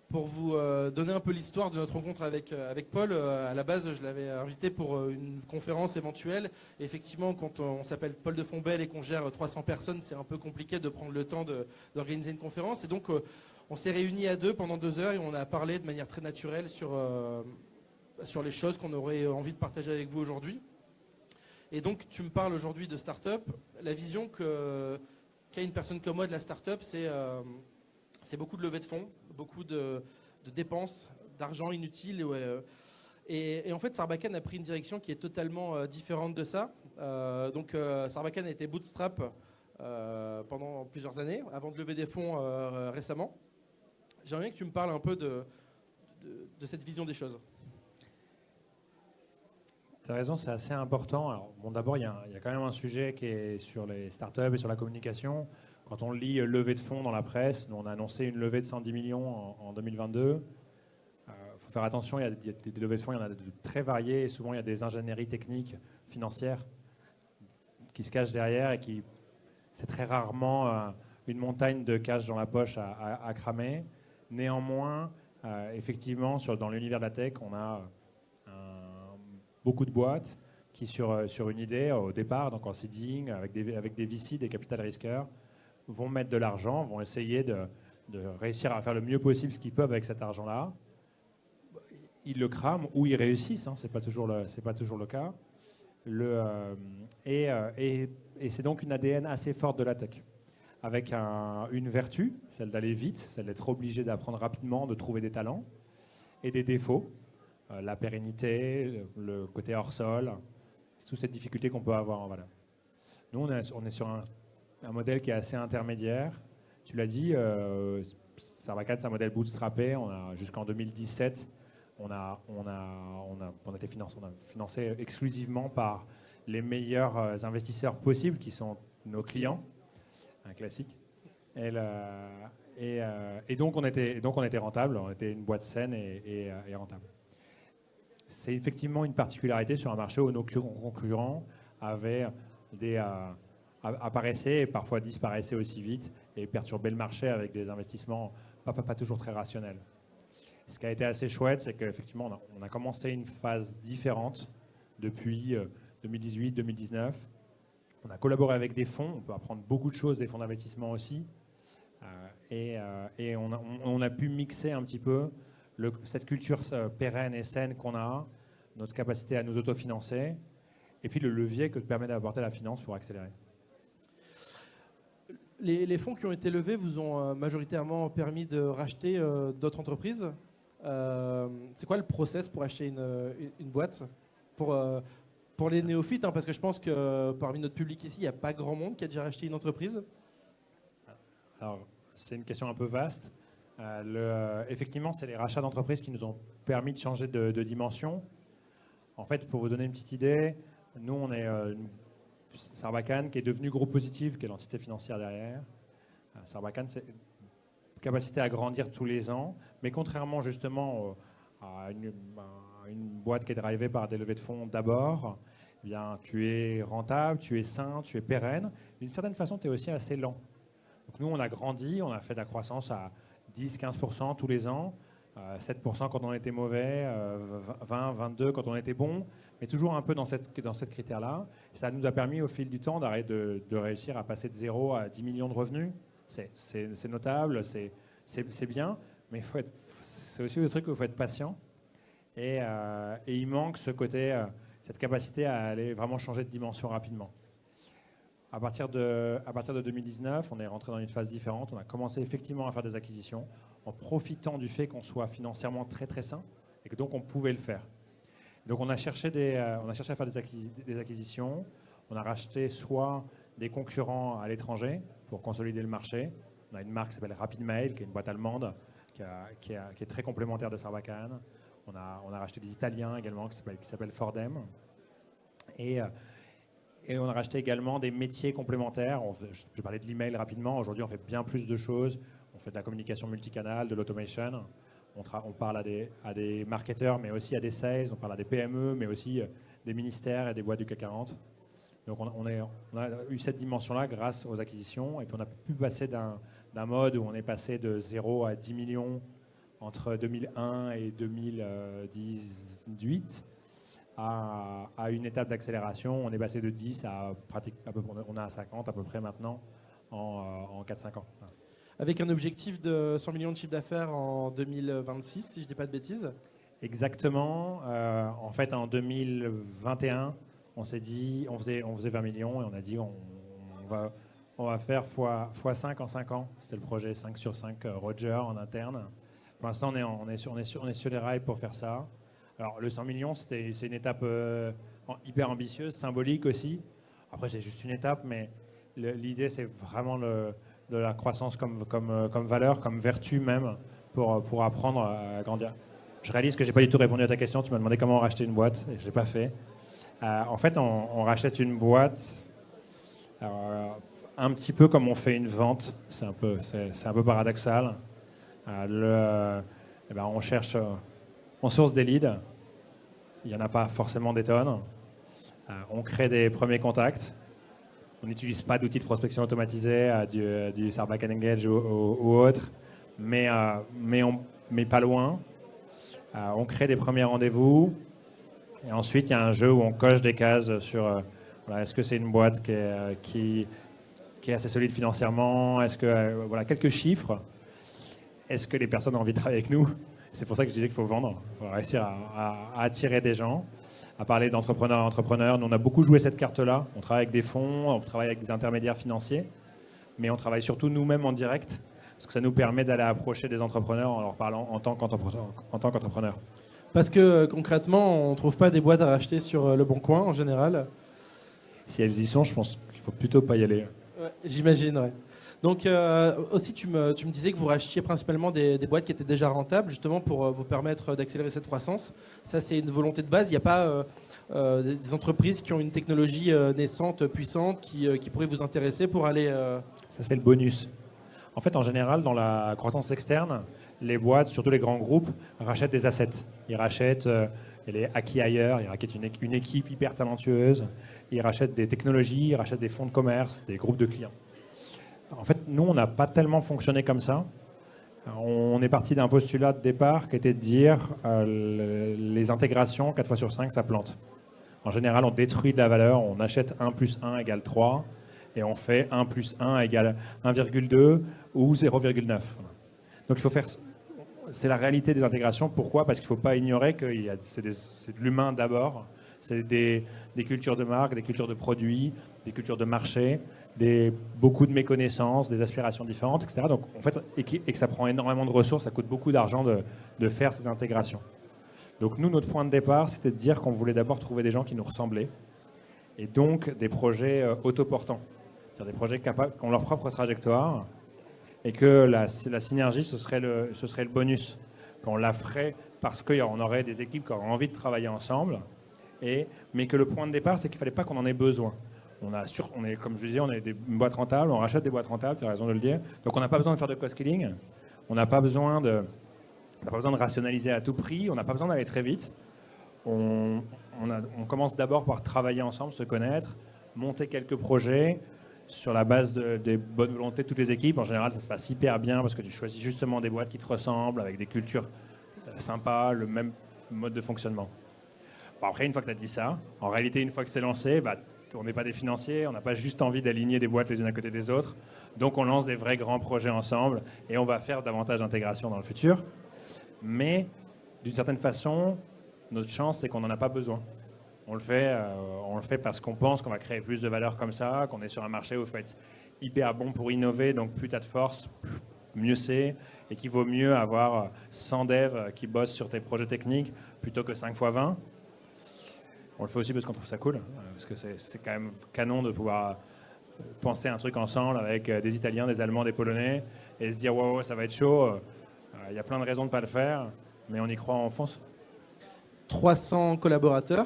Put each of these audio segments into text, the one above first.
Pour vous donner un peu l'histoire de notre rencontre avec Paul, à la base, je l'avais invité pour une conférence éventuelle. Et effectivement, quand on s'appelle Paul de Fontbelle et qu'on gère 300 personnes, c'est un peu compliqué de prendre le temps d'organiser une conférence. Et donc, on s'est réunis à deux pendant 2 heures et on a parlé de manière très naturelle sur les choses qu'on aurait envie de partager avec vous aujourd'hui. Et donc, tu me parles aujourd'hui de start-up. La vision qu'a une personne comme moi de la start-up, c'est beaucoup de levée de fonds, beaucoup de dépenses, d'argent inutile. Et en fait, Sarbacane a pris une direction qui est totalement différente de ça. Sarbacane a été bootstrap pendant plusieurs années, avant de lever des fonds récemment. J'aimerais bien que tu me parles un peu de cette vision des choses. Tu as raison, c'est assez important. Alors, bon, d'abord, il y a quand même un sujet qui est sur les startups et sur la communication. Quand on lit levée de fonds dans la presse, nous, on a annoncé une levée de 110 millions en 2022. Il faut faire attention, il y a des levées de fonds, il y en a de très variées. Et souvent, il y a des ingénieries techniques, financières qui se cachent derrière et c'est très rarement une montagne de cash dans la poche à cramer. Néanmoins, effectivement, dans l'univers de la tech, on a beaucoup de boîtes qui, sur une idée, au départ, donc en seeding, avec des VC, des capital risqueurs, vont mettre de l'argent, vont essayer de réussir à faire le mieux possible ce qu'ils peuvent avec cet argent-là. Ils le crament ou ils réussissent, hein, c'est pas toujours le cas. Et c'est donc une ADN assez forte de la tech, avec une vertu, celle d'aller vite, celle d'être obligé d'apprendre rapidement, de trouver des talents, et des défauts, la pérennité, le côté hors sol, toutes ces difficultés qu'on peut avoir en valeur. Nous, on est sur un modèle qui est assez intermédiaire. Tu l'as dit, Sarbacane, c'est un modèle bootstrappé. Jusqu'en 2017, on a financé exclusivement par les meilleurs investisseurs possibles, qui sont nos clients, un classique. Et donc, on était rentable, on était une boîte saine et rentable. C'est effectivement une particularité sur un marché où nos concurrents apparaissaient et parfois disparaissaient aussi vite et perturbaient le marché avec des investissements pas toujours très rationnels. Ce qui a été assez chouette, c'est qu'effectivement, on a commencé une phase différente depuis 2018-2019. On a collaboré avec des fonds, on peut apprendre beaucoup de choses des fonds d'investissement aussi. Et on a pu mixer un petit peu cette culture pérenne et saine qu'on a, notre capacité à nous autofinancer, et puis le levier que permet d'apporter la finance pour accélérer. Les fonds qui ont été levés vous ont majoritairement permis de racheter d'autres entreprises. C'est quoi le process pour acheter une boîte pour les néophytes, hein, parce que je pense que parmi notre public ici, il n'y a pas grand monde qui a déjà racheté une entreprise. Alors, c'est une question un peu vaste. Effectivement, c'est les rachats d'entreprises qui nous ont permis de changer de dimension. En fait, pour vous donner une petite idée, nous, on est Sarbacane qui est devenu Groupe Positive, qui est l'entité financière derrière. Sarbacane, c'est une capacité à grandir tous les ans, mais contrairement justement à une boîte qui est drivée par des levées de fonds d'abord, eh bien, tu es rentable, tu es sain, tu es pérenne. D'une certaine façon, tu es aussi assez lent. Donc nous, on a grandi, on a fait de la croissance à 10-15% tous les ans, 7% quand on était mauvais, 20-22% quand on était bon, mais toujours un peu dans cette critère-là. Ça nous a permis au fil du temps de réussir à passer de 0 à 10 millions de revenus. C'est notable, c'est bien, mais c'est aussi le truc où il faut être patient. Et il manque cette capacité à aller vraiment changer de dimension rapidement. À partir de 2019, on est rentré dans une phase différente. On a commencé effectivement à faire des acquisitions en profitant du fait qu'on soit financièrement très très sain et que donc on pouvait le faire. Donc on a cherché à faire des acquisitions. On a racheté soit des concurrents à l'étranger pour consolider le marché. On a une marque qui s'appelle RapidMail, qui est une boîte allemande qui est très complémentaire de Sarbacane. On a racheté des Italiens également qui s'appellent Fordem. Et on a racheté également des métiers complémentaires. Je vais parler de l'email rapidement. Aujourd'hui, on fait bien plus de choses. On fait de la communication multicanale, de l'automation. On parle à des marketeurs, mais aussi à des sales. On parle à des PME, mais aussi des ministères et des boîtes du CAC 40. Donc on a eu cette dimension-là grâce aux acquisitions. Et puis on a pu passer d'un mode où on est passé de 0 à 10 millions entre 2001 et 2018 à une étape d'accélération. On est passé de 10 à on est à 50 à peu près maintenant en 4-5 ans. Avec un objectif de 100 millions de chiffre d'affaires en 2026, si je ne dis pas de bêtises. Exactement. En fait, en 2021, on s'est dit, on faisait 20 millions et on a dit on va faire x5 en 5 ans. C'était le projet 5 sur 5 Roger en interne. Pour l'instant, on est sur les rails pour faire ça. Alors, le 100 millions, c'est une étape hyper ambitieuse, symbolique aussi. Après, c'est juste une étape, mais l'idée, c'est vraiment de la croissance comme valeur, comme vertu même, pour apprendre à grandir. Je réalise que je n'ai pas du tout répondu à ta question. Tu m'as demandé comment racheter une boîte et je ne l'ai pas fait. En fait, on rachète une boîte un petit peu comme on fait une vente. C'est un peu paradoxal. On cherche, on source des leads. Il n'y en a pas forcément des tonnes. On crée des premiers contacts. On n'utilise pas d'outils de prospection automatisés, du Sarbacane Engage ou autre, mais pas loin. On crée des premiers rendez-vous. Et ensuite, il y a un jeu où on coche des cases sur est-ce que c'est une boîte qui est assez solide financièrement, est-ce que quelques chiffres. Est-ce que les personnes ont envie de travailler avec nous? C'est pour ça que je disais qu'il faut vendre. Il faut réussir à attirer des gens, à parler d'entrepreneurs. Nous, on a beaucoup joué cette carte-là. On travaille avec des fonds, on travaille avec des intermédiaires financiers, mais on travaille surtout nous-mêmes en direct, parce que ça nous permet d'aller approcher des entrepreneurs en leur parlant en tant qu'entrepreneur. Parce que concrètement, on ne trouve pas des boîtes à racheter sur Le Bon Coin en général. Si elles y sont, je pense qu'il ne faut plutôt pas y aller. Ouais, j'imagine, ouais. Donc aussi, tu me disais que vous rachetiez principalement des boîtes qui étaient déjà rentables, justement pour vous permettre d'accélérer cette croissance. Ça, c'est une volonté de base. Il n'y a pas des entreprises qui ont une technologie naissante, puissante, qui pourrait vous intéresser pour aller... Ça, c'est le bonus. En fait, en général, dans la croissance externe, les boîtes, surtout les grands groupes, rachètent des assets. Ils rachètent les acquis ailleurs, ils rachètent une équipe hyper talentueuse, ils rachètent des technologies, ils rachètent des fonds de commerce, des groupes de clients. En fait, nous, on n'a pas tellement fonctionné comme ça. On est parti d'un postulat de départ qui était de dire les intégrations, 4 fois sur 5, ça plante. En général, on détruit de la valeur, on achète 1 plus 1 égale 3, et on fait 1 plus 1 égale 1,2 ou 0,9. Donc il faut faire... C'est la réalité des intégrations. Pourquoi? Parce qu'il ne faut pas ignorer que c'est de l'humain d'abord. C'est des cultures de marque, des cultures de produits, des cultures de marché, beaucoup de méconnaissances, des aspirations différentes, etc. Donc, en fait, et que ça prend énormément de ressources, ça coûte beaucoup d'argent de faire ces intégrations. Donc nous, notre point de départ, c'était de dire qu'on voulait d'abord trouver des gens qui nous ressemblaient, et donc des projets autoportants. C'est-à-dire des projets qui ont leur propre trajectoire, et que la synergie, ce serait le bonus. Qu'on la ferait parce qu'on aurait des équipes qui auraient envie de travailler ensemble, mais que le point de départ, c'est qu'il ne fallait pas qu'on en ait besoin. On est, comme je disais, on est une boîte rentable, on rachète des boîtes rentables, tu as raison de le dire. Donc on n'a pas besoin de faire de cost killing, on n'a pas besoin de rationaliser à tout prix, on n'a pas besoin d'aller très vite. On commence d'abord par travailler ensemble, se connaître, monter quelques projets sur la base des bonnes volontés de toutes les équipes. En général, ça se passe hyper bien parce que tu choisis justement des boîtes qui te ressemblent, avec des cultures sympas, le même mode de fonctionnement. Bon, après, une fois que tu as dit ça, en réalité, une fois que c'est lancé, on n'est pas des financiers, on n'a pas juste envie d'aligner des boîtes les unes à côté des autres. Donc on lance des vrais grands projets ensemble et on va faire davantage d'intégration dans le futur. Mais d'une certaine façon, notre chance, c'est qu'on n'en a pas besoin. On le fait parce qu'on pense qu'on va créer plus de valeur comme ça, qu'on est sur un marché où il faut être hyper bon pour innover, donc plus tu as de force, mieux c'est, et qu'il vaut mieux avoir 100 devs qui bossent sur tes projets techniques plutôt que 5 fois 20. On le fait aussi parce qu'on trouve ça cool, parce que c'est quand même canon de pouvoir penser un truc ensemble avec des Italiens, des Allemands, des Polonais, et se dire wow, ça va être chaud. Il y a plein de raisons de ne pas le faire, mais on y croit, on fonce. 300 collaborateurs.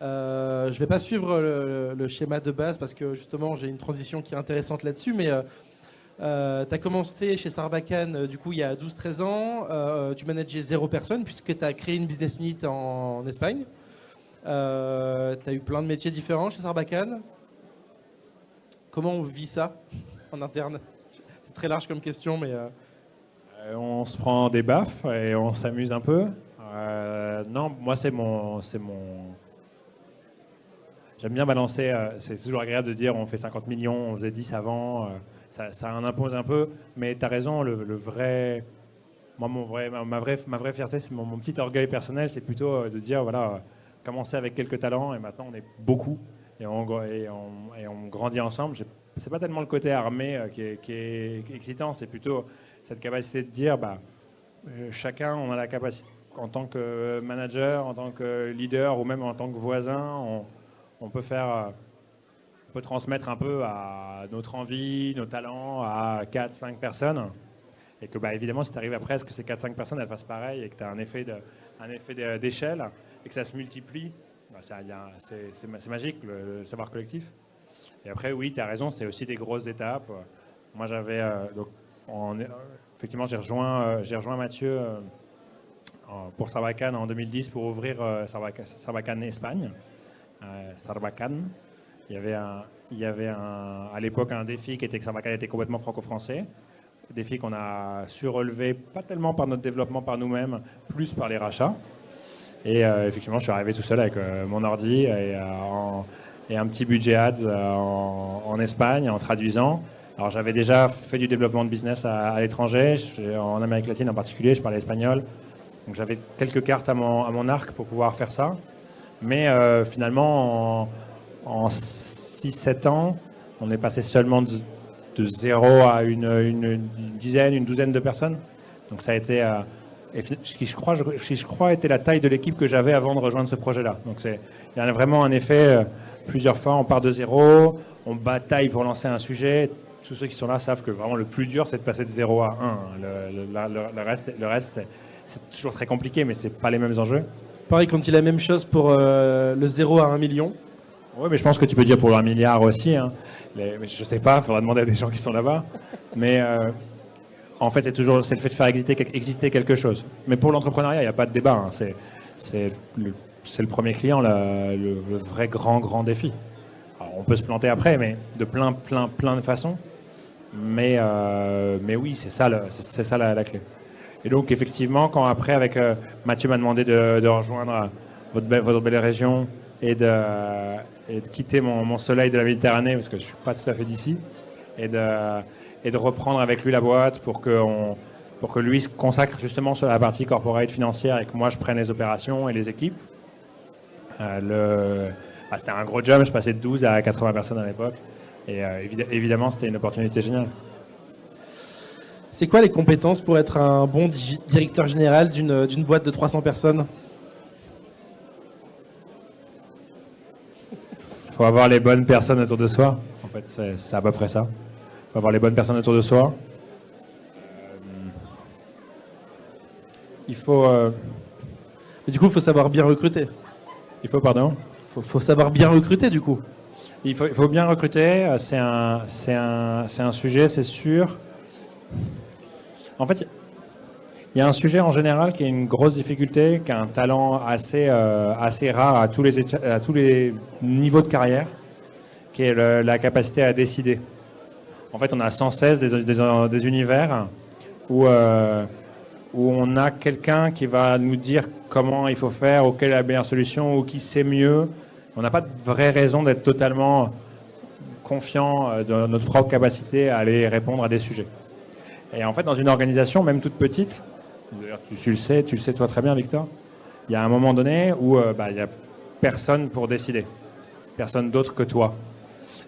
Je ne vais pas suivre le schéma de base parce que justement j'ai une transition qui est intéressante là-dessus, mais tu as commencé chez Sarbacane du coup il y a 12-13 ans, tu manageais 0 personne puisque tu as créé une business unit en Espagne. Tu as eu plein de métiers différents chez Sarbacane. Comment on vit ça en interne? C'est très large comme question, mais... On se prend des baffes et on s'amuse un peu. Non, moi j'aime bien balancer. C'est toujours agréable de dire on fait 50 millions, on faisait 10 avant. Ça en impose un peu. Mais tu as raison, le vrai. Moi, ma vraie fierté, c'est mon petit orgueil personnel, c'est plutôt de dire voilà, commencer avec quelques talents et maintenant on est beaucoup et on grandit ensemble. C'est pas tellement le côté armé qui est excitant, c'est plutôt cette capacité de dire chacun, on a la capacité, en tant que manager, en tant que leader ou même en tant que voisin, on peut transmettre un peu à notre envie, nos talents à 4-5 personnes. Et que évidemment, si tu arrives après à ce que ces 4-5 personnes elles fassent pareil et que tu as un effet d'échelle et que ça se multiplie, c'est magique le savoir collectif. Et après, oui, tu as raison, c'est aussi des grosses étapes. Moi, effectivement, j'ai rejoint Mathieu pour Sarbacane en 2010 pour ouvrir Sarbacane Espagne. Sarbacane. Il y avait à l'époque un défi qui était que Sarbacane était complètement franco-français. Défi qu'on a su relever, pas tellement par notre développement par nous-mêmes, plus par les rachats. Et effectivement, je suis arrivé tout seul avec mon ordi et un petit budget ads en Espagne, en traduisant. Alors j'avais déjà fait du développement de business à l'étranger, en Amérique latine en particulier, je parlais espagnol. Donc j'avais quelques cartes à mon arc pour pouvoir faire ça. Mais finalement, en 6-7 ans, on est passé seulement de 0 à une douzaine de personnes. Donc ça a été, je crois, était la taille de l'équipe que j'avais avant de rejoindre ce projet-là. Donc il y a vraiment un effet, plusieurs fois, on part de 0, on bataille pour lancer un sujet. Tous ceux qui sont là savent que vraiment le plus dur, c'est de passer de 0 à 1. Le reste c'est toujours très compliqué, mais c'est pas les mêmes enjeux. Pareil, quand il a la même chose pour le 0 à 1 million. Oui, mais je pense que tu peux dire pour le 1 milliard aussi. Hein. Mais je sais pas, il faudra demander à des gens qui sont là-bas. Mais en fait, c'est le fait de faire exister quelque chose. Mais pour l'entrepreneuriat, il n'y a pas de débat. Hein. C'est le premier client, le vrai grand défi. Alors, on peut se planter après, mais de plein de façons. Mais oui, c'est ça la clé. Et donc, effectivement, quand après, avec Mathieu m'a demandé de rejoindre votre belle région et de quitter mon soleil de la Méditerranée, parce que je ne suis pas tout à fait d'ici, et de reprendre avec lui la boîte pour que lui se consacre justement sur la partie corporate financière et que moi, je prenne les opérations et les équipes. C'était un gros job, je passais de 12 à 80 personnes à l'époque. Et évidemment, c'était une opportunité géniale. C'est quoi les compétences pour être un bon directeur général d'une boîte de 300 personnes ? Il faut avoir les bonnes personnes autour de soi. En fait, c'est à peu près ça. Il faut avoir les bonnes personnes autour de soi. Il faut... Et du coup, il faut savoir bien recruter. Il faut, pardon ? Faut savoir bien recruter, du coup. Il faut bien recruter. C'est un sujet, c'est sûr. En fait, il y a un sujet en général qui est une grosse difficulté, qui a un talent assez rare à tous les niveaux de carrière, qui est la capacité à décider. En fait, on a sans cesse des univers où on a quelqu'un qui va nous dire comment il faut faire, ou quelle est la meilleure solution, ou qui sait mieux. On n'a pas de vraie raison d'être totalement confiant dans notre propre capacité à aller répondre à des sujets. Et en fait, dans une organisation, même toute petite, tu le sais toi très bien, Victor, il y a un moment donné où il n'y a personne pour décider, personne d'autre que toi.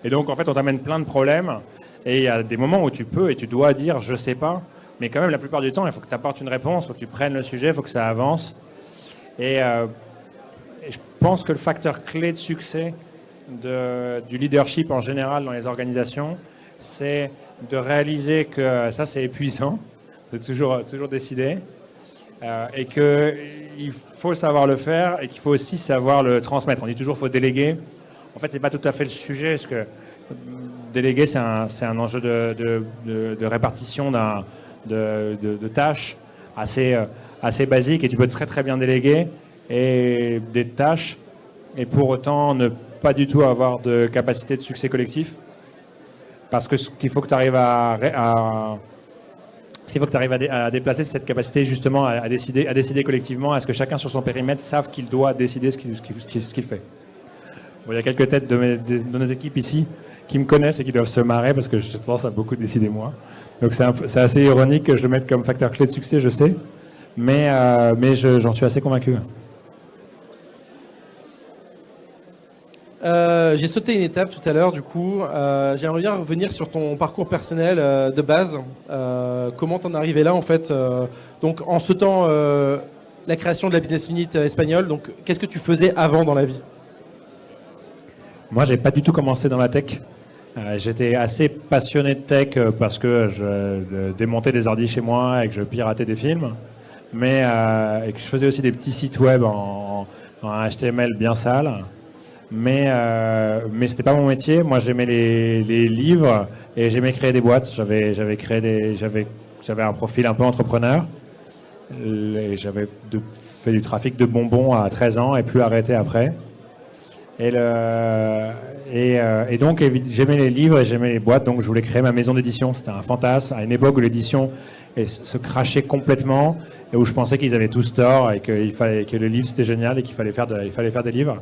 Et donc, en fait, on t'amène plein de problèmes, et il y a des moments où tu peux et tu dois dire « je sais pas », mais quand même, la plupart du temps, il faut que tu apportes une réponse, il faut que tu prennes le sujet, il faut que ça avance. Et je pense que le facteur clé de succès du leadership en général dans les organisations, c'est de réaliser que ça, c'est épuisant, de toujours décider, et qu'il faut savoir le faire et qu'il faut aussi savoir le transmettre. On dit toujours qu'il faut déléguer. En fait, ce n'est pas tout à fait le sujet, parce que déléguer, c'est un enjeu de répartition de tâches assez basique, et tu peux très très bien déléguer et des tâches, et pour autant ne pas du tout avoir de capacité de succès collectif. Parce que ce qu'il faut que tu arrives Ce qu'il faut que tu arrives à déplacer, c'est cette capacité justement à décider collectivement, à ce que chacun sur son périmètre sache qu'il doit décider ce qu'il fait. Bon, il y a quelques têtes de nos équipes ici qui me connaissent et qui doivent se marrer parce que j'ai tendance à beaucoup décider moi. Donc c'est assez ironique que je le mette comme facteur clé de succès, je sais, mais j'en suis assez convaincu. J'ai sauté une étape tout à l'heure, du coup. J'aimerais bien revenir sur ton parcours personnel de base. Comment t'en es arrivé là, en fait donc, en sautant la création de la business unit espagnole, donc qu'est-ce que tu faisais avant dans la vie? Moi, j'ai pas du tout commencé dans la tech. J'étais assez passionné de tech parce que je démontais des ordi chez moi et que je piratais des films, et que je faisais aussi des petits sites web en HTML bien sale. Mais c'était pas mon métier. Moi, j'aimais les livres et j'aimais créer des boîtes. J'avais un profil un peu entrepreneur. J'avais fait du trafic de bonbons à 13 ans et plus arrêté après. Et donc, j'aimais les livres et j'aimais les boîtes, donc je voulais créer ma maison d'édition. C'était un fantasme, à une époque où l'édition se crachait complètement et où je pensais qu'ils avaient tous tort et que le livre c'était génial et qu'il fallait faire des livres.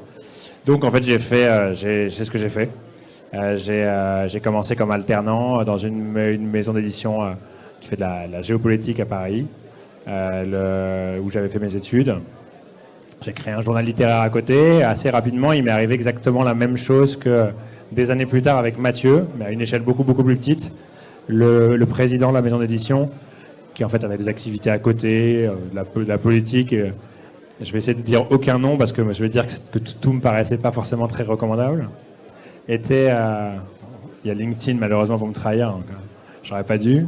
Donc, en fait, c'est ce que j'ai fait. J'ai commencé comme alternant dans une maison d'édition qui fait de la géopolitique à Paris, où j'avais fait mes études. J'ai créé un journal littéraire à côté. Assez rapidement, il m'est arrivé exactement la même chose que des années plus tard avec Mathieu, mais à une échelle beaucoup, beaucoup plus petite, le président de la maison d'édition, qui en fait avait des activités à côté, de la politique. Je vais essayer de dire aucun nom parce que je vais dire que tout me paraissait pas forcément très recommandable. Il y a LinkedIn malheureusement pour me trahir, donc j'aurais pas dû.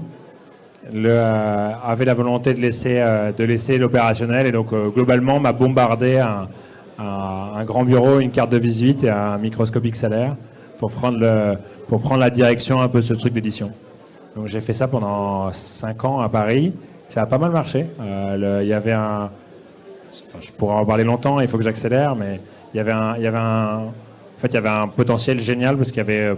Avait la volonté de laisser l'opérationnel et donc globalement m'a bombardé un grand bureau, une carte de visite et un microscopique salaire pour prendre la direction un peu de ce truc d'édition. Donc j'ai fait ça pendant 5 ans à Paris. Ça a pas mal marché. Il y avait je pourrais en parler longtemps, il faut que j'accélère, mais il y avait un potentiel génial parce qu'il y avait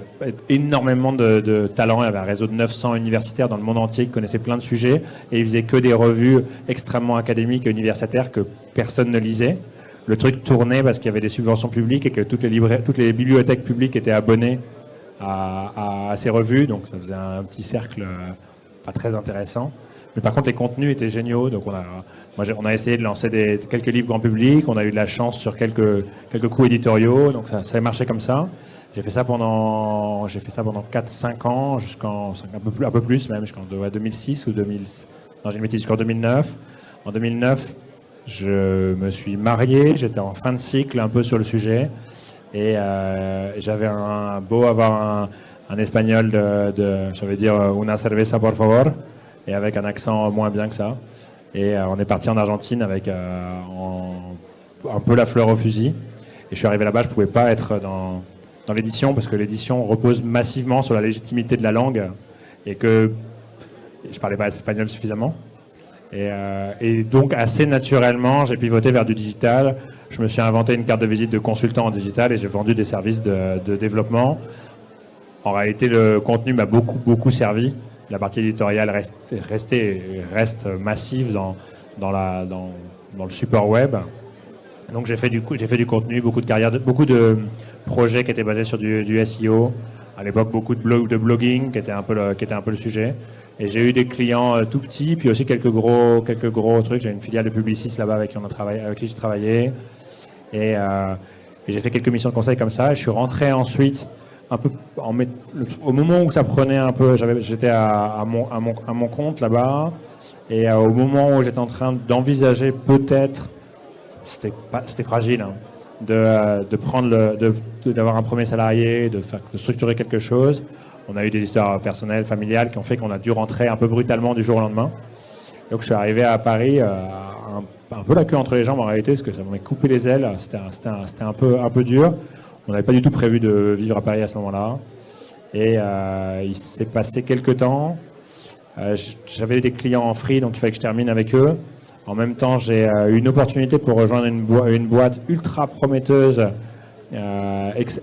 énormément de talents. Il y avait un réseau de 900 universitaires dans le monde entier qui connaissaient plein de sujets et ils faisaient que des revues extrêmement académiques et universitaires que personne ne lisait. Le truc tournait parce qu'il y avait des subventions publiques et que toutes les bibliothèques publiques étaient abonnées à ces revues, donc ça faisait un petit cercle pas très intéressant. Mais par contre, les contenus étaient géniaux, donc on a essayé de lancer quelques livres grand public, on a eu de la chance sur quelques coups éditoriaux, donc ça a marché comme ça. J'ai fait ça pendant 4-5 ans, un peu plus même, jusqu'en 2006 ou 2000. Non, j'ai une bêtise, jusqu'en 2009. En 2009, je me suis marié, j'étais en fin de cycle un peu sur le sujet, et j'avais beau avoir un espagnol j'allais dire una cerveza por favor, et avec un accent moins bien que ça. Et on est parti en Argentine avec un peu la fleur au fusil. Et je suis arrivé là-bas, je ne pouvais pas être dans l'édition parce que l'édition repose massivement sur la légitimité de la langue et que je ne parlais pas espagnol suffisamment. Et donc assez naturellement, j'ai pivoté vers du digital. Je me suis inventé une carte de visite de consultant en digital et j'ai vendu des services de développement. En réalité, le contenu m'a beaucoup, beaucoup servi. La partie éditoriale reste massive dans le support web. Donc j'ai fait du contenu, beaucoup de projets qui étaient basés sur du SEO. À l'époque, beaucoup de blogging qui était un peu le sujet. Et j'ai eu des clients tout petits, puis aussi quelques gros trucs. J'ai une filiale de Publicis là-bas avec qui j'ai travaillé. Et j'ai fait quelques missions de conseil comme ça. Et je suis rentré ensuite un peu au moment où ça prenait un peu, j'étais à mon compte là-bas, et au moment où j'étais en train d'envisager peut-être, c'était fragile, hein, d'avoir un premier salarié, de structurer quelque chose. On a eu des histoires personnelles, familiales qui ont fait qu'on a dû rentrer un peu brutalement du jour au lendemain. Donc je suis arrivé à Paris un peu la queue entre les jambes en réalité, parce que ça m'a coupé les ailes, c'était un peu dur. On n'avait pas du tout prévu de vivre à Paris à ce moment-là. Et il s'est passé quelques temps. J'avais des clients en free, donc il fallait que je termine avec eux. En même temps, j'ai eu une opportunité pour rejoindre une boîte ultra prometteuse,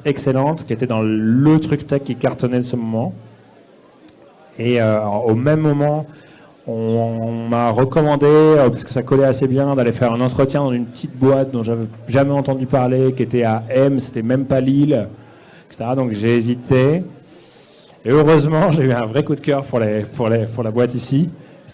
excellente, qui était dans le truc tech qui cartonnait de ce moment. Et au même moment, On m'a recommandé, parce que ça collait assez bien, d'aller faire un entretien dans une petite boîte dont j'avais jamais entendu parler, qui était à M, c'était même pas Lille, etc. Donc j'ai hésité. Et heureusement, j'ai eu un vrai coup de cœur pour la boîte ici.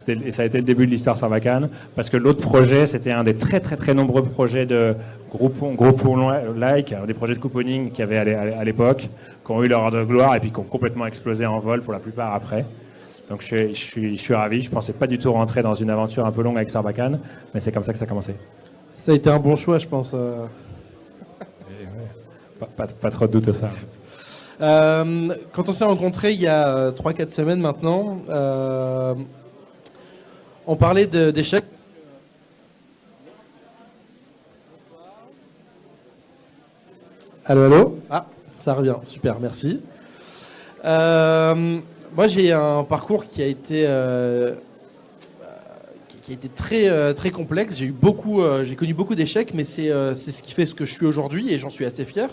Et ça a été le début de l'histoire Sarbacane, parce que l'autre projet, c'était un des très très très nombreux projets de Groupon-like, des projets de couponing qu'il y avait à l'époque, qui ont eu leur heure de gloire et puis qui ont complètement explosé en vol pour la plupart après. Donc je suis ravi. Je ne pensais pas du tout rentrer dans une aventure un peu longue avec Sarbacane, mais c'est comme ça que ça a commencé. Ça a été un bon choix, je pense. Pas trop de doute à ça. Quand on s'est rencontrés il y a 3-4 semaines maintenant, on parlait d'échecs. Allô, allô. Ah, ça revient. Super, merci. Moi, j'ai un parcours qui a été très très complexe. J'ai connu beaucoup d'échecs, mais c'est ce qui fait ce que je suis aujourd'hui et j'en suis assez fier.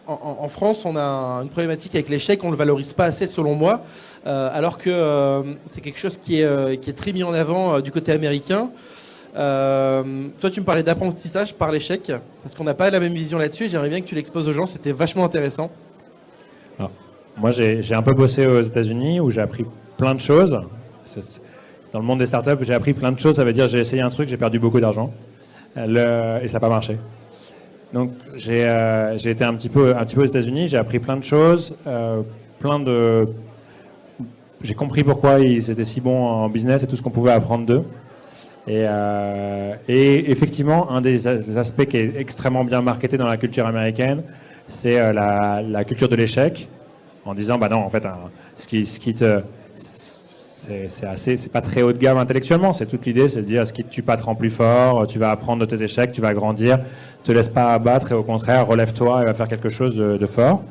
En France, on a une problématique avec l'échec, on ne le valorise pas assez selon moi, alors que c'est quelque chose qui est très mis en avant du côté américain. Toi, tu me parlais d'apprentissage par l'échec, parce qu'on n'a pas la même vision là-dessus, et j'aimerais bien que tu l'exposes aux gens, c'était vachement intéressant. Alors, moi, j'ai un peu bossé aux États-Unis, où j'ai appris plein de choses. Dans le monde des startups, j'ai appris plein de choses, ça veut dire j'ai essayé un truc, j'ai perdu beaucoup d'argent, et ça n'a pas marché. Donc j'ai été un petit peu aux États-Unis, j'ai appris plein de choses, j'ai compris pourquoi ils étaient si bons en business et tout ce qu'on pouvait apprendre d'eux. Et effectivement, un des aspects qui est extrêmement bien marketé dans la culture américaine, c'est la culture de l'échec, en disant bah non, en fait, c'est pas très haut de gamme intellectuellement. C'est toute l'idée, c'est de dire ce qui te tue pas te rend plus fort. Tu vas apprendre de tes échecs, tu vas grandir. Te laisse pas abattre et au contraire, relève-toi et va faire quelque chose de fort.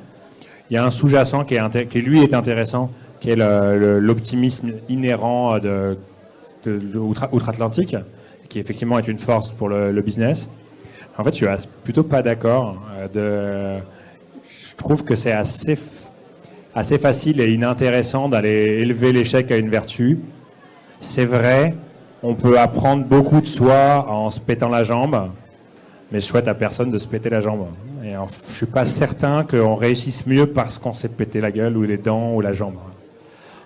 Il y a un sous-jacent qui lui est intéressant, qui est l'optimisme inhérent outre-Atlantique, qui effectivement est une force pour le business. En fait, je suis plutôt pas d'accord. Je trouve que c'est assez facile et inintéressant d'aller élever l'échec à une vertu. C'est vrai, on peut apprendre beaucoup de soi en se pétant la jambe, mais je souhaite à personne de se péter la jambe. Et je ne suis pas certain qu'on réussisse mieux parce qu'on s'est pété la gueule ou les dents ou la jambe.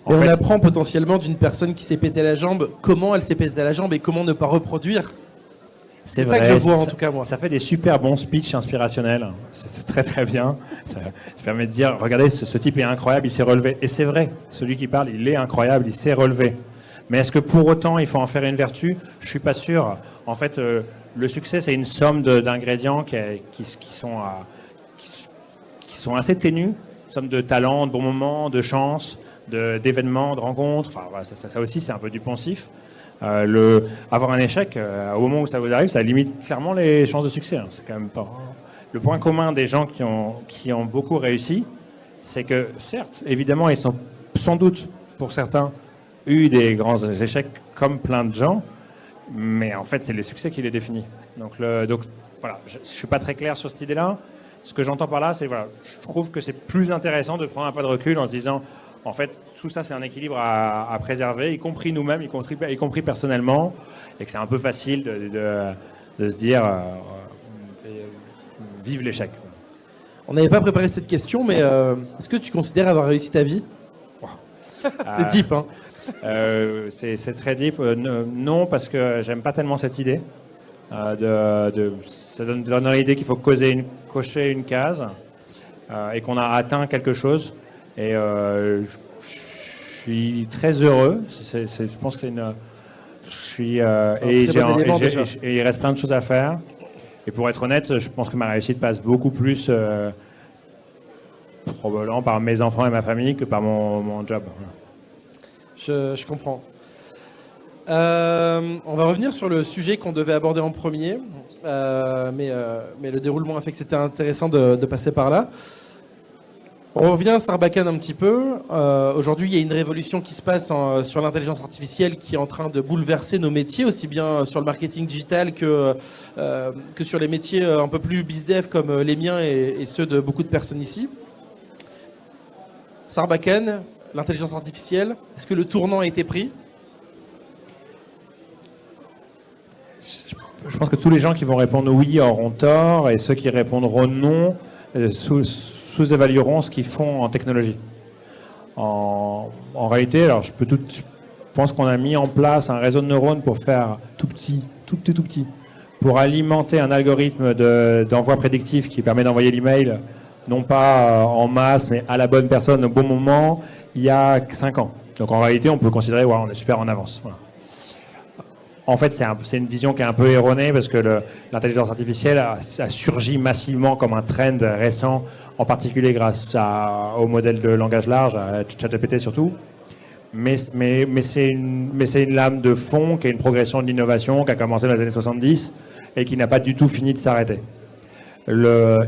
Et on apprend potentiellement d'une personne qui s'est pété la jambe, comment elle s'est pété la jambe et comment ne pas reproduire. C'est ça que je vois en tout cas moi. Ça fait des super bons speeches inspirationnels. C'est très très bien. Ça permet de dire, regardez, ce type est incroyable, il s'est relevé. Et c'est vrai, celui qui parle, il est incroyable, il s'est relevé. Mais est-ce que pour autant, il faut en faire une vertu? Je ne suis pas sûr. En fait, le succès, c'est une somme d'ingrédients qui sont assez ténus. Une somme de talent, de bons moments, de chance, d'événements, de rencontres. Enfin, voilà, ça aussi, c'est un peu du poncif. Avoir un échec, au moment où ça vous arrive, ça limite clairement les chances de succès. Hein. C'est quand même pas... Le point commun des gens qui ont beaucoup réussi, c'est que, certes, évidemment, ils sont sans doute, pour certains, eu des grands échecs comme plein de gens, mais en fait, c'est les succès qui les définissent. Donc voilà, je ne suis pas très clair sur cette idée-là. Ce que j'entends par là, c'est voilà, je trouve que c'est plus intéressant de prendre un pas de recul en se disant, en fait, tout ça, c'est un équilibre à préserver, y compris nous-mêmes, y compris personnellement, et que c'est un peu facile de se dire, vive l'échec. On n'avait pas préparé cette question, mais est-ce que tu considères avoir réussi ta vie? C'est deep, hein. C'est très deep. Non, parce que j'aime pas tellement cette idée. Ça donne l'idée qu'il faut cocher une case et qu'on a atteint quelque chose. Et je suis très heureux. Je pense que c'est une. Et il reste plein de choses à faire. Et pour être honnête, je pense que ma réussite passe beaucoup plus probablement par mes enfants et ma famille que par mon job. Je comprends. On va revenir sur le sujet qu'on devait aborder en premier, mais le déroulement a fait que c'était intéressant de passer par là. On revient à Sarbacane un petit peu. Aujourd'hui, il y a une révolution qui se passe sur l'intelligence artificielle qui est en train de bouleverser nos métiers, aussi bien sur le marketing digital que sur les métiers un peu plus bizdev comme les miens et ceux de beaucoup de personnes ici. Sarbacane, l'intelligence artificielle? Est-ce que le tournant a été pris? Je pense que tous les gens qui vont répondre oui auront tort, et ceux qui répondront non sous-évalueront ce qu'ils font en technologie. En réalité, alors je pense qu'on a mis en place un réseau de neurones pour faire tout petit, pour alimenter un algorithme d'envoi prédictif qui permet d'envoyer l'email, non pas en masse, mais à la bonne personne au bon moment, il y a 5 ans. Donc en réalité, on peut considérer on est super en avance. Voilà. En fait, c'est une vision qui est un peu erronée parce que l'intelligence artificielle a surgi massivement comme un trend récent, en particulier grâce au modèle de langage large, à ChatGPT surtout. Mais c'est une lame de fond qui est une progression de l'innovation qui a commencé dans les années 70 et qui n'a pas du tout fini de s'arrêter. Il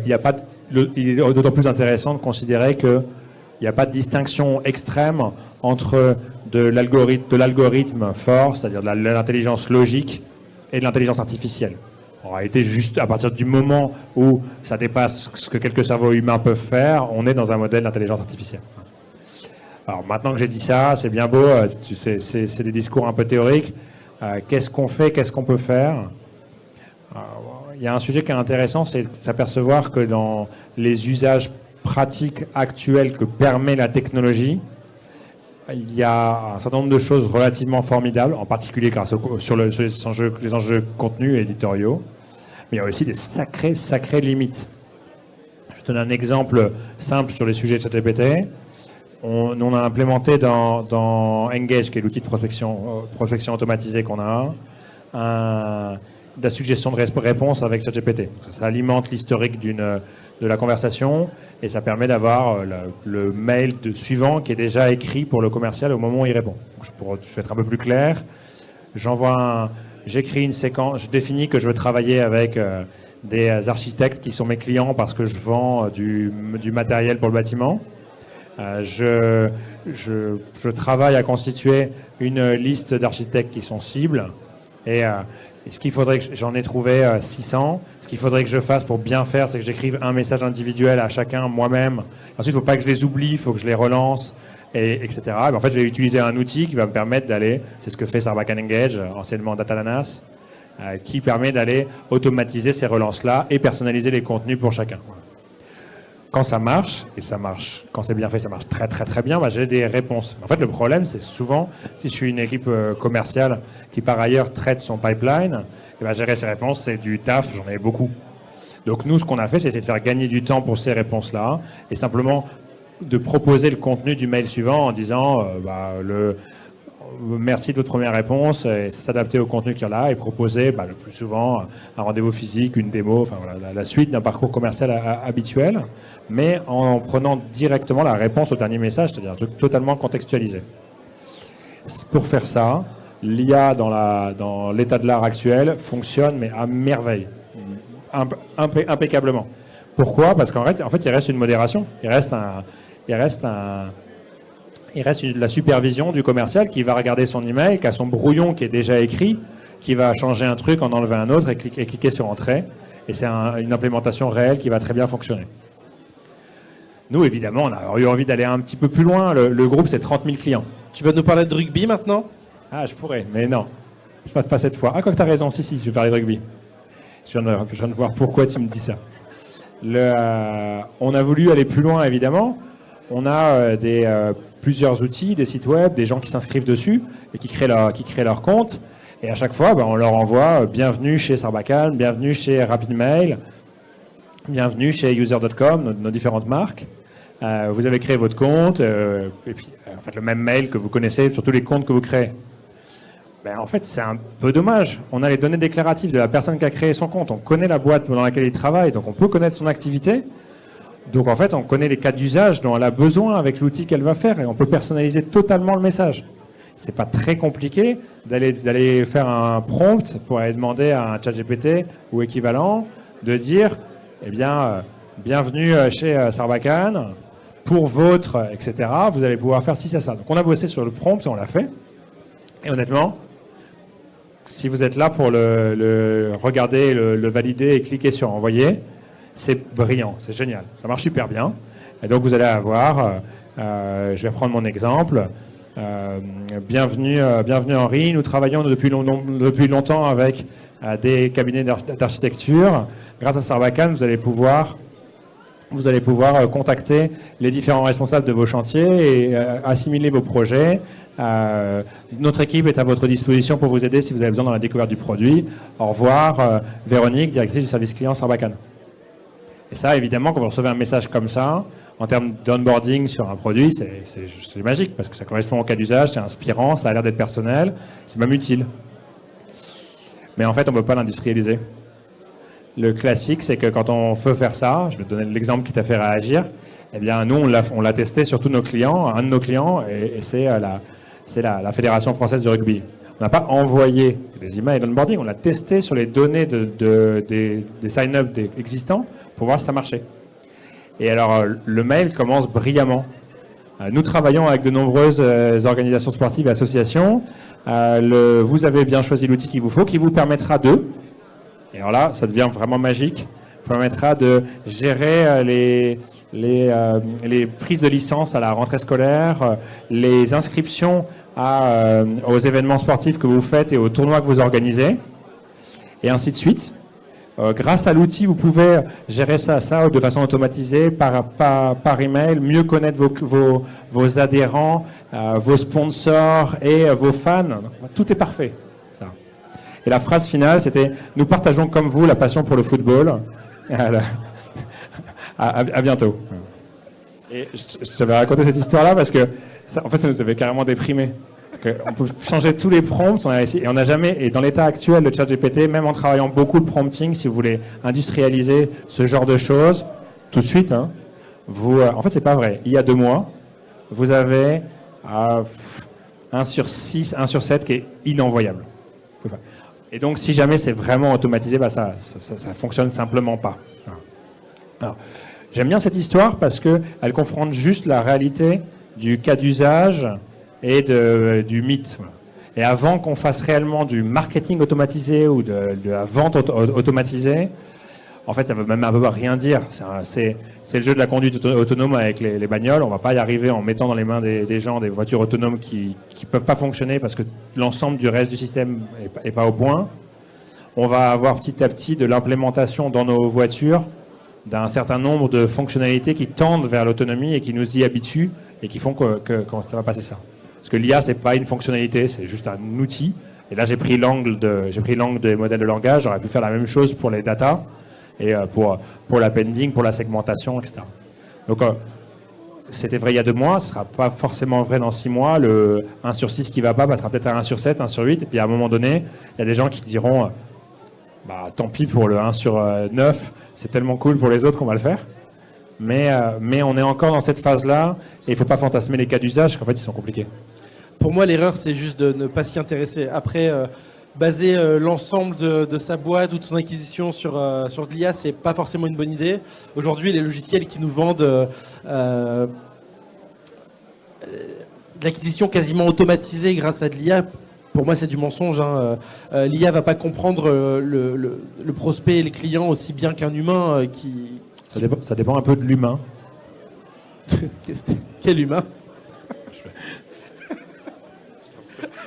est d'autant plus intéressant de considérer qu'il n'y a pas de distinction extrême entre de l'algorithme fort, c'est-à-dire de l'intelligence logique, et de l'intelligence artificielle. En réalité, juste à partir du moment où ça dépasse ce que quelques cerveaux humains peuvent faire, on est dans un modèle d'intelligence artificielle. Alors maintenant que j'ai dit ça, c'est bien beau, c'est des discours un peu théoriques. Qu'est-ce qu'on fait, qu'est-ce qu'on peut faire? Il y a un sujet qui est intéressant, c'est de s'apercevoir que dans les usages pratiques actuelles que permet la technologie, il y a un certain nombre de choses relativement formidables, en particulier sur les enjeux contenus et éditoriaux, mais il y a aussi des sacrées limites. Je te donne un exemple simple sur les sujets de ChatGPT. On a implémenté dans Engage, qui est l'outil de prospection automatisée qu'on a, de la suggestion de réponse avec ChatGPT. Ça alimente l'historique de la conversation et ça permet d'avoir le mail suivant qui est déjà écrit pour le commercial au moment où il répond. Je vais être un peu plus clair. J'écris une séquence, je définis que je veux travailler avec des architectes qui sont mes clients parce que je vends du matériel pour le bâtiment. Je travaille à constituer une liste d'architectes qui sont cibles et ce qu'il faudrait que j'en ai trouvé 600. Ce qu'il faudrait que je fasse pour bien faire, c'est que j'écrive un message individuel à chacun moi-même. Ensuite, il ne faut pas que je les oublie, il faut que je les relance, etc. Mais en fait, je vais utiliser un outil qui va me permettre d'aller, c'est ce que fait Sarbacane Engage, anciennement Datalanas, qui permet d'aller automatiser ces relances-là et personnaliser les contenus pour chacun. Quand ça marche, et ça marche, quand c'est bien fait, ça marche très très très bien, j'ai des réponses. En fait, le problème, c'est souvent, si je suis une équipe commerciale qui par ailleurs traite son pipeline, gérer ces réponses, c'est du taf, j'en ai beaucoup. Donc nous, ce qu'on a fait, c'est de faire gagner du temps pour ces réponses-là, et simplement de proposer le contenu du mail suivant en disant merci de votre première réponse, et s'adapter au contenu qu'il y a là et proposer le plus souvent un rendez-vous physique, une démo, enfin voilà, la suite d'un parcours commercial habituel, mais en prenant directement la réponse au dernier message, c'est-à-dire un truc totalement contextualisé. Pour faire ça, l'IA dans l'état de l'art actuel fonctionne mais à merveille, impeccablement. Pourquoi? Parce qu'en fait, il reste une modération, il reste la supervision du commercial qui va regarder son email, qui a son brouillon qui est déjà écrit, qui va changer un truc, en enlever un autre et cliquer sur Entrée. Et c'est une implémentation réelle qui va très bien fonctionner. Nous, évidemment, on a eu envie d'aller un petit peu plus loin. Le groupe, c'est 30 000 clients. Tu vas nous parler de rugby maintenant? Ah, je pourrais, mais non. Pas cette fois. Ah, quoi que tu as raison, si, je vais parler de rugby. Je viens de voir pourquoi tu me dis ça. On a voulu aller plus loin, évidemment. On a plusieurs outils, des sites web, des gens qui s'inscrivent dessus et qui créent leur compte. Et à chaque fois, on leur envoie bienvenue chez Sarbacane, bienvenue chez RapidMail, bienvenue chez user.com, nos différentes marques. Vous avez créé votre compte, et puis en fait, le même mail que vous connaissez sur tous les comptes que vous créez. En fait, c'est un peu dommage. On a les données déclaratives de la personne qui a créé son compte. On connaît la boîte dans laquelle il travaille, donc on peut connaître son activité. Donc en fait, on connaît les cas d'usage dont elle a besoin avec l'outil qu'elle va faire et on peut personnaliser totalement le message. C'est pas très compliqué d'aller faire un prompt pour aller demander à un ChatGPT ou équivalent de dire bienvenue chez Sarbacane, pour votre, etc. Vous allez pouvoir faire ci, ça. Donc on a bossé sur le prompt et on l'a fait. Et honnêtement, si vous êtes là pour le regarder, le valider et cliquer sur envoyer, c'est brillant, c'est génial. Ça marche super bien. Et donc, vous allez avoir Je vais prendre mon exemple. Bienvenue Henri. Nous travaillons depuis longtemps avec des cabinets d'architecture. Grâce à Sarbacane, vous allez pouvoir contacter les différents responsables de vos chantiers et assimiler vos projets. Notre équipe est à votre disposition pour vous aider si vous avez besoin dans la découverte du produit. Au revoir, Véronique, directrice du service client Sarbacane. Et ça, évidemment, quand vous recevez un message comme ça, en termes d'onboarding sur un produit, c'est magique parce que ça correspond au cas d'usage, c'est inspirant, ça a l'air d'être personnel, c'est même utile. Mais en fait, on ne peut pas l'industrialiser. Le classique, c'est que quand on veut faire ça, je vais te donner l'exemple qui t'a fait réagir, eh bien, nous, on l'a testé sur tous nos clients, un de nos clients, et c'est la Fédération française de rugby. On n'a pas envoyé des emails d'onboarding, on l'a testé sur les données des sign-up existants pour voir si ça marchait. Et alors, le mail commence brillamment. Nous travaillons avec de nombreuses organisations sportives et associations. Vous avez bien choisi l'outil qu'il vous faut, qui vous permettra de... Et alors là, ça devient vraiment magique. Ça permettra de gérer les prises de licence à la rentrée scolaire, les inscriptions aux événements sportifs que vous faites et aux tournois que vous organisez, et ainsi de suite. Grâce à l'outil, vous pouvez gérer ça de façon automatisée par email, mieux connaître vos adhérents, vos sponsors et vos fans. Tout est parfait. Ça. Et la phrase finale, c'était « Nous partageons comme vous la passion pour le football. » À bientôt. Et je t'avais raconté cette histoire-là parce que ça nous avait carrément déprimés. On peut changer tous les prompts, et on n'a jamais, et dans l'état actuel de ChatGPT, même en travaillant beaucoup le prompting, si vous voulez industrialiser ce genre de choses, tout de suite, en fait, c'est pas vrai. Il y a 2 mois, vous avez 1 sur 6, 1 sur 7 qui est inenvoyable. Et donc, si jamais c'est vraiment automatisé, ça fonctionne simplement pas. Alors, j'aime bien cette histoire parce qu'elle confronte juste la réalité du cas d'usage et du mythe. Et avant qu'on fasse réellement du marketing automatisé ou de la vente automatisée, en fait, ça ne veut même un peu rien dire. C'est le jeu de la conduite autonome avec les bagnoles. On ne va pas y arriver en mettant dans les mains des gens des voitures autonomes qui ne peuvent pas fonctionner parce que l'ensemble du reste du système n'est pas au point. On va avoir petit à petit de l'implémentation dans nos voitures d'un certain nombre de fonctionnalités qui tendent vers l'autonomie et qui nous y habituent et qui font que ça va passer ça. Parce que l'IA, ce n'est pas une fonctionnalité, c'est juste un outil. Et là, j'ai pris l'angle des modèles de langage. J'aurais pu faire la même chose pour les data et pour l'appending, pour la segmentation, etc. Donc, c'était vrai il y a 2 mois, ce ne sera pas forcément vrai dans 6 mois. Le 1 sur 6 qui ne va pas sera peut-être un 1 sur 7, 1 sur 8. Et puis, à un moment donné, il y a des gens qui diront tant pis pour le 1 sur 9, c'est tellement cool pour les autres qu'on va le faire. Mais on est encore dans cette phase-là et il ne faut pas fantasmer les cas d'usage, parce qu'en fait, ils sont compliqués. Pour moi, l'erreur, c'est juste de ne pas s'y intéresser. Après, baser l'ensemble de sa boîte ou de son acquisition sur de l'IA, c'est pas forcément une bonne idée. Aujourd'hui, les logiciels qui nous vendent de l'acquisition quasiment automatisée grâce à de l'IA, pour moi, c'est du mensonge. L'IA va pas comprendre le prospect et le client aussi bien qu'un humain qui... Ça dépend un peu de l'humain. Quel humain?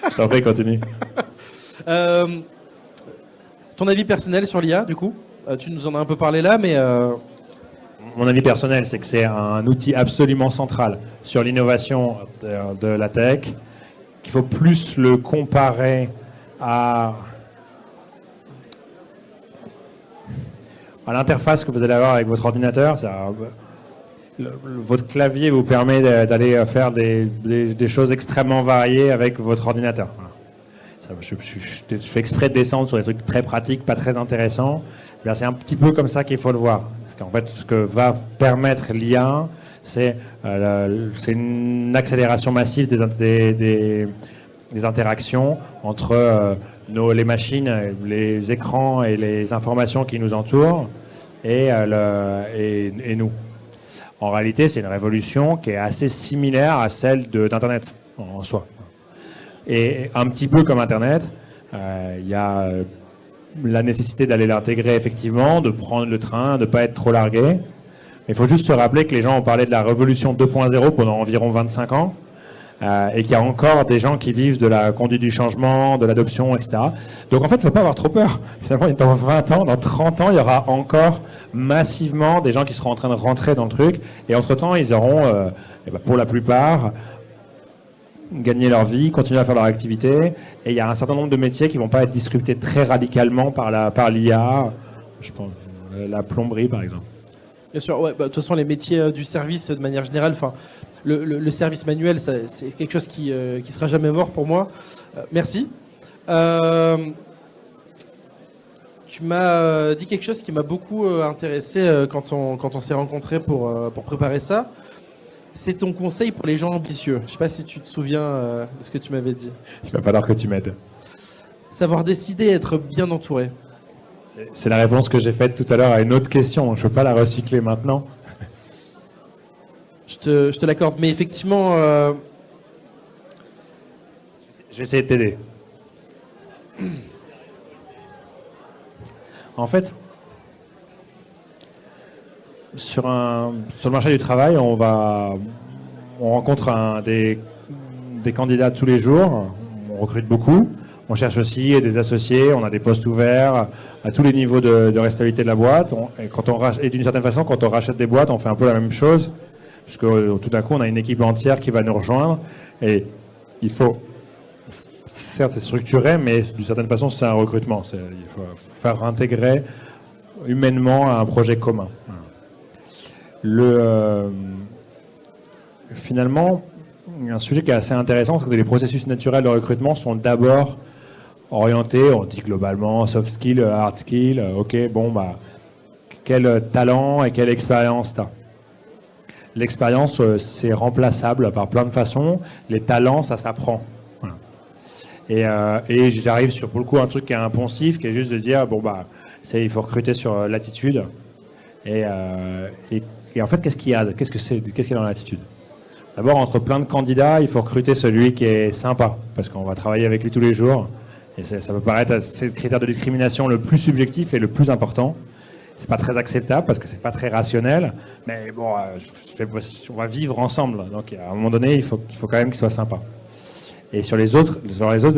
Je t'en prie, continue. Ton avis personnel sur l'IA, du coup? Tu nous en as un peu parlé là, mais... Mon avis personnel, c'est que c'est un outil absolument central sur l'innovation de la tech, qu'il faut plus le comparer à l'interface que vous allez avoir avec votre ordinateur. Votre clavier vous permet d'aller faire des choses extrêmement variées avec votre ordinateur. Je fais exprès de descendre sur des trucs très pratiques, pas très intéressants. C'est un petit peu comme ça qu'il faut le voir. Parce qu'en fait, ce que va permettre l'IA, c'est une accélération massive des interactions entre les machines, les écrans et les informations qui nous entourent et nous. En réalité, c'est une révolution qui est assez similaire à celle d'Internet en soi. Et un petit peu comme Internet, il y a la nécessité d'aller l'intégrer effectivement, de prendre le train, de ne pas être trop largué. Il faut juste se rappeler que les gens ont parlé de la révolution 2.0 pendant environ 25 ans. Et qu'il y a encore des gens qui vivent de la conduite du changement, de l'adoption, etc. Donc en fait, il ne faut pas avoir trop peur. Finalement, dans 20 ans, dans 30 ans, il y aura encore massivement des gens qui seront en train de rentrer dans le truc. Et entre-temps, ils auront, pour la plupart, gagné leur vie, continué à faire leur activité. Et il y a un certain nombre de métiers qui ne vont pas être disruptés très radicalement par l'IA. Je pense la plomberie, par exemple. Bien sûr, ouais, de toute façon, les métiers du service, de manière générale, le service manuel, c'est quelque chose qui sera jamais mort pour moi. Merci. Tu m'as dit quelque chose qui m'a beaucoup intéressé quand on s'est rencontrés pour préparer ça. C'est ton conseil pour les gens ambitieux. Je ne sais pas si tu te souviens de ce que tu m'avais dit. Il va falloir que tu m'aides. Savoir décider et être bien entouré. C'est la réponse que j'ai faite tout à l'heure à une autre question. Je ne peux pas la recycler maintenant. Je te l'accorde, mais effectivement... Je vais essayer de t'aider. En fait, sur le marché du travail, on rencontre des candidats tous les jours, on recrute beaucoup, on cherche aussi des associés, on a des postes ouverts à tous les niveaux de restabilité de la boîte. Et d'une certaine façon, quand on rachète des boîtes, on fait un peu la même chose. Parce que tout d'un coup, on a une équipe entière qui va nous rejoindre. Et il faut, certes, c'est structuré, mais d'une certaine façon, c'est un recrutement. Il faut faire intégrer humainement à un projet commun. Finalement, un sujet qui est assez intéressant, c'est que les processus naturels de recrutement sont d'abord orientés, on dit globalement, soft skills, hard skills. OK, bon, quel talent et quelle expérience tu as? L'expérience, c'est remplaçable par plein de façons. Les talents, ça s'apprend. Voilà. Et j'arrive sur, pour le coup, un truc qui est impensif, qui est juste de dire, il faut recruter sur l'attitude. Et en fait, qu'est-ce qu'il y a dans l'attitude? D'abord, entre plein de candidats, il faut recruter celui qui est sympa, parce qu'on va travailler avec lui tous les jours. Et ça peut paraître, c'est le critère de discrimination le plus subjectif et le plus important. C'est pas très acceptable parce que c'est pas très rationnel, mais bon, on va vivre ensemble. Donc à un moment donné, il faut quand même qu'il soit sympa. Et sur les autres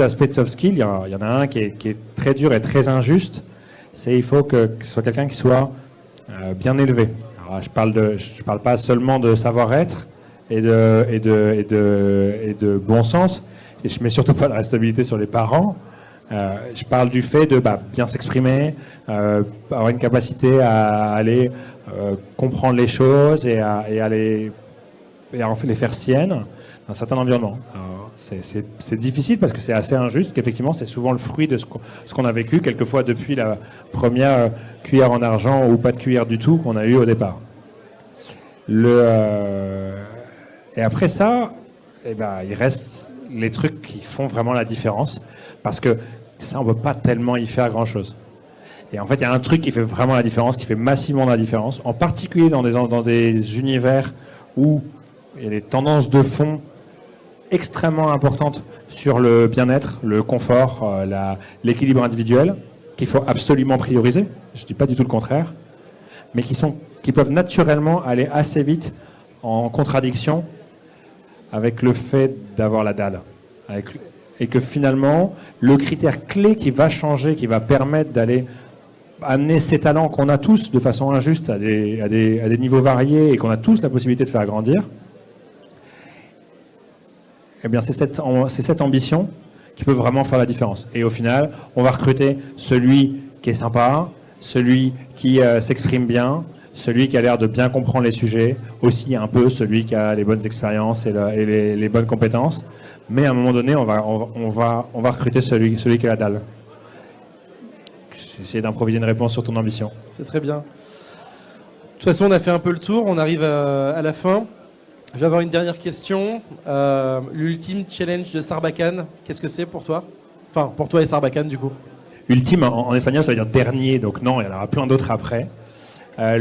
aspects de soft skills, il y en a un qui est très dur et très injuste. C'est il faut que ce soit quelqu'un qui soit bien élevé. Alors, je parle pas seulement de savoir-être et de bon sens. Et je mets surtout pas la responsabilité sur les parents. Je parle du fait de bien s'exprimer, avoir une capacité à aller comprendre les choses et à en fait les faire siennes dans un certain environnement. C'est difficile parce que c'est assez injuste, qu'effectivement c'est souvent le fruit de ce qu'on a vécu, quelquefois depuis la première cuillère en argent ou pas de cuillère du tout qu'on a eu au départ. Et après ça, il reste les trucs qui font vraiment la différence, parce que ça, on ne peut pas tellement y faire grand-chose. Et en fait, il y a un truc qui fait vraiment la différence, qui fait massivement la différence, en particulier dans des univers où il y a des tendances de fond extrêmement importantes sur le bien-être, le confort, l'équilibre individuel, qu'il faut absolument prioriser. Je ne dis pas du tout le contraire, mais qui peuvent naturellement aller assez vite en contradiction avec le fait d'avoir la dalle. Et que finalement, le critère clé qui va changer, qui va permettre d'aller amener ces talents qu'on a tous de façon injuste à des niveaux variés et qu'on a tous la possibilité de faire grandir, eh bien c'est cette ambition qui peut vraiment faire la différence. Et au final, on va recruter celui qui est sympa, celui qui s'exprime bien, celui qui a l'air de bien comprendre les sujets, aussi un peu celui qui a les bonnes expériences et les bonnes compétences. Mais à un moment donné, on va recruter celui qui a la dalle. J'ai essayé d'improviser une réponse sur ton ambition. C'est très bien. De toute façon, on a fait un peu le tour, on arrive à la fin. Je vais avoir une dernière question. L'ultime challenge de Sarbacane, qu'est-ce que c'est pour toi? Enfin, pour toi et Sarbacane, du coup. Ultime, en espagnol, ça veut dire dernier, donc non, il y en aura plein d'autres après. En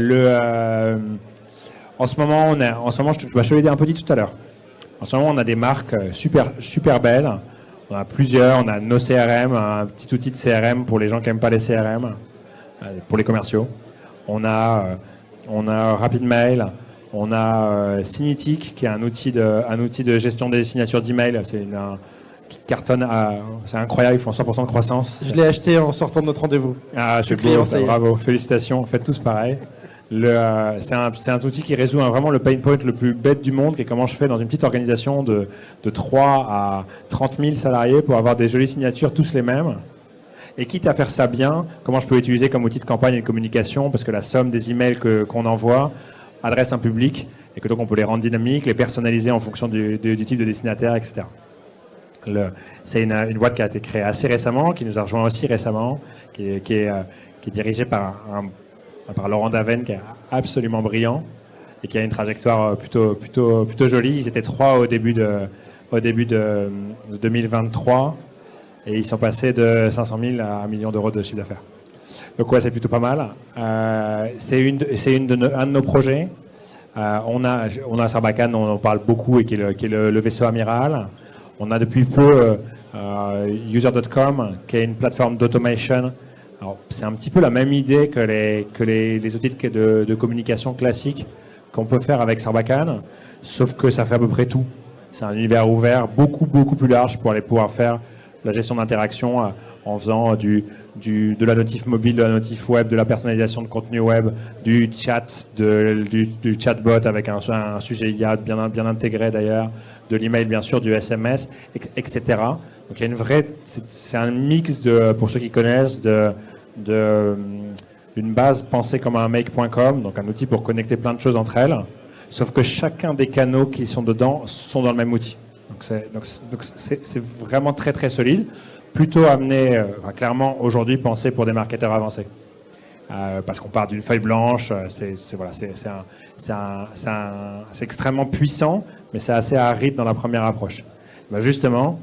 ce moment, je te l'ai un peu dit tout à l'heure. En ce moment, on a des marques super belles. On a plusieurs. On a nos CRM, un petit outil de CRM pour les gens qui n'aiment pas les CRM, pour les commerciaux. On a on a RapidMail, on a Signitic, qui est un outil de gestion des signatures d'email. Qui cartonne, c'est incroyable, ils font 100% de croissance. Je l'ai acheté en sortant de notre rendez-vous. Ah, c'est beau, bravo, félicitations, faites tous pareil. C'est un outil qui résout vraiment le pain point le plus bête du monde, qui est comment je fais dans une petite organisation de 3 à 30 000 salariés pour avoir des jolies signatures, tous les mêmes. Et quitte à faire ça bien, comment je peux l'utiliser comme outil de campagne et de communication, parce que la somme des emails qu'on envoie adresse un public, et que donc on peut les rendre dynamiques, les personnaliser en fonction du type de destinataire, etc. C'est une boîte qui a été créée assez récemment, qui nous a rejoint aussi récemment, qui est dirigée par Laurent Daven, qui est absolument brillant et qui a une trajectoire plutôt jolie. Ils étaient 3 au début de 2023 et ils sont passés de 500 000 à 1 million d'euros de chiffre d'affaires. Donc ouais, c'est plutôt pas mal. C'est un de nos projets. On a Sarbacane, on en parle beaucoup, et qui est le vaisseau amiral. On a depuis peu user.com, qui est une plateforme d'automation. C'est un petit peu la même idée que les outils de communication classiques qu'on peut faire avec Sarbacane, sauf que ça fait à peu près tout. C'est un univers ouvert, beaucoup plus large pour aller pouvoir faire la gestion d'interaction en faisant de la notif mobile, de la notif web, de la personnalisation de contenu web, du chat, du chatbot avec un sujet IA bien intégré d'ailleurs, de l'email bien sûr, du SMS, etc. Donc il y a c'est un mix pour ceux qui connaissent d'une base pensée comme un make.com, donc un outil pour connecter plein de choses entre elles, sauf que chacun des canaux qui sont dedans sont dans le même outil. Donc c'est vraiment très solide, plutôt amené, clairement aujourd'hui pensé pour des marketeurs avancés. Parce qu'on part d'une feuille blanche, c'est extrêmement puissant, mais c'est assez aride dans la première approche. Justement,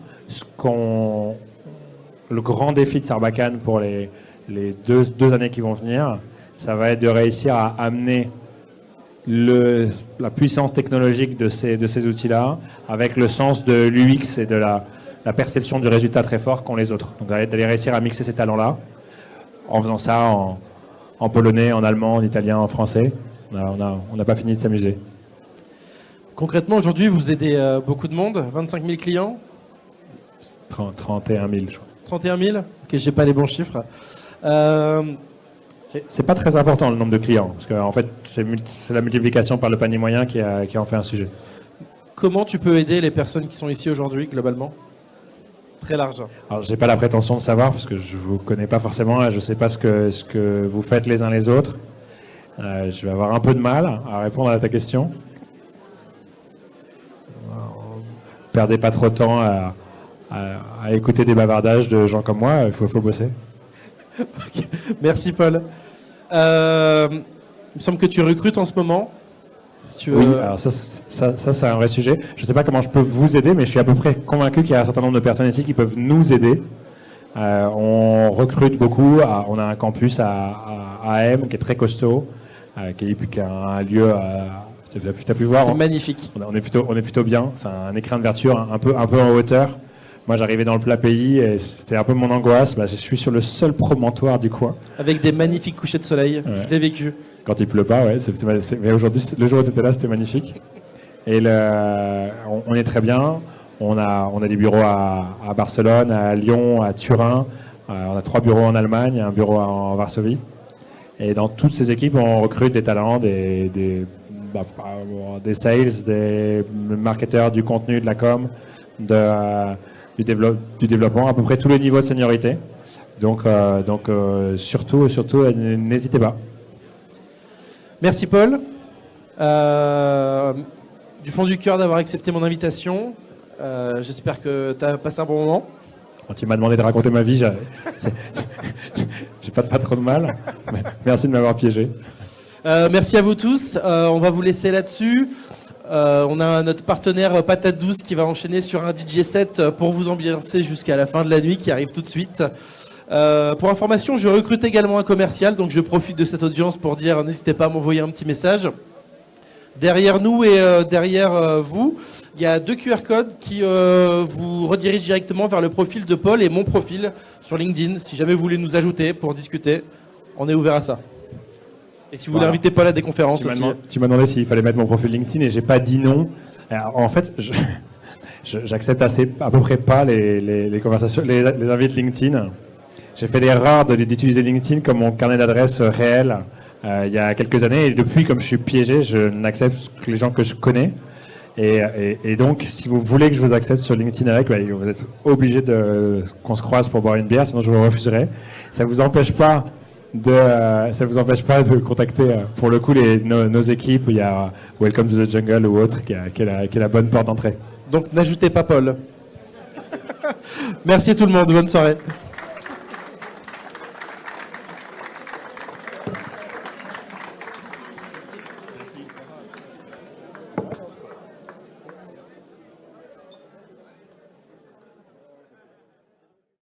le grand défi de Sarbacane pour les deux années qui vont venir, ça va être de réussir à amener la puissance technologique de ces outils-là avec le sens de l'UX et de la perception du résultat très fort qu'ont les autres. Donc d'aller réussir à mixer ces talents-là en faisant ça en polonais, en allemand, en italien, en français. On n'a pas fini de s'amuser. Concrètement, aujourd'hui, vous aidez beaucoup de monde, 25 000 clients 31 000, je crois. 31 000 Ok, j'ai pas les bons chiffres. C'est pas très important le nombre de clients, parce qu'en fait, c'est la multiplication par le panier moyen qui en fait un sujet. Comment tu peux aider les personnes qui sont ici aujourd'hui, globalement ? Très large. Alors, j'ai pas la prétention de savoir, parce que je vous connais pas forcément, et je sais pas ce que vous faites les uns les autres. Je vais avoir un peu de mal à répondre à ta question. Perdez pas trop de temps à écouter des bavardages de gens comme moi, il faut bosser. Okay. Merci Paul. Il me semble que tu recrutes en ce moment. Si tu veux... Oui, alors ça c'est un vrai sujet. Je ne sais pas comment je peux vous aider, mais je suis à peu près convaincu qu'il y a un certain nombre de personnes ici qui peuvent nous aider. On recrute beaucoup. On a un campus à M qui est très costaud, qui est un lieu... tu as pu voir. C'est magnifique. On est plutôt bien. C'est un écrin de verdure un peu en hauteur. Moi, j'arrivais dans le plat pays et c'était un peu mon angoisse. Je suis sur le seul promontoire du coin. Avec des magnifiques couchers de soleil. Ouais. Je l'ai vécu. Quand il pleut pas, ouais. Mais aujourd'hui, le jour où tu étais là, c'était magnifique. Et on est très bien. On a des bureaux à Barcelone, à Lyon, à Turin. On a 3 bureaux en Allemagne et un bureau en Varsovie. Et dans toutes ces équipes, on recrute des talents, des sales, des marketeurs, du contenu, de la com, du développement, à peu près tous les niveaux de seniorité. Donc surtout, n'hésitez pas. Merci Paul. Du fond du cœur d'avoir accepté mon invitation. J'espère que tu as passé un bon moment. Quand tu m'as demandé de raconter ma vie, j'ai pas trop de mal. Merci de m'avoir piégé. Merci à vous tous. On va vous laisser là-dessus. On a notre partenaire Patate Douce qui va enchaîner sur un DJ set pour vous ambiancer jusqu'à la fin de la nuit qui arrive tout de suite. Pour information, je recrute également un commercial, donc je profite de cette audience pour dire n'hésitez pas à m'envoyer un petit message. Derrière nous et derrière vous, il y a 2 QR codes qui vous redirigent directement vers le profil de Paul et mon profil sur LinkedIn. Si jamais vous voulez nous ajouter pour discuter, on est ouvert à ça. Et si vous voulez inviter Paul à des conférences aussi. Tu m'as demandé s'il fallait mettre mon profil LinkedIn et j'ai pas dit non. Alors, en fait, j'accepte à peu près pas les conversations, les invites LinkedIn. J'ai fait l'erreur d'utiliser LinkedIn comme mon carnet d'adresses réel il y a quelques années. Et depuis, comme je suis piégé, je n'accepte que les gens que je connais. Et donc, si vous voulez que je vous accepte sur LinkedIn avec, vous êtes obligé qu'on se croise pour boire une bière, sinon je vous refuserai. Ça ne vous empêche pas de contacter, pour le coup, nos équipes. Il y a Welcome to the Jungle ou autre qui est la bonne porte d'entrée. Donc, n'ajoutez pas Paul. Merci tout le monde. Bonne soirée.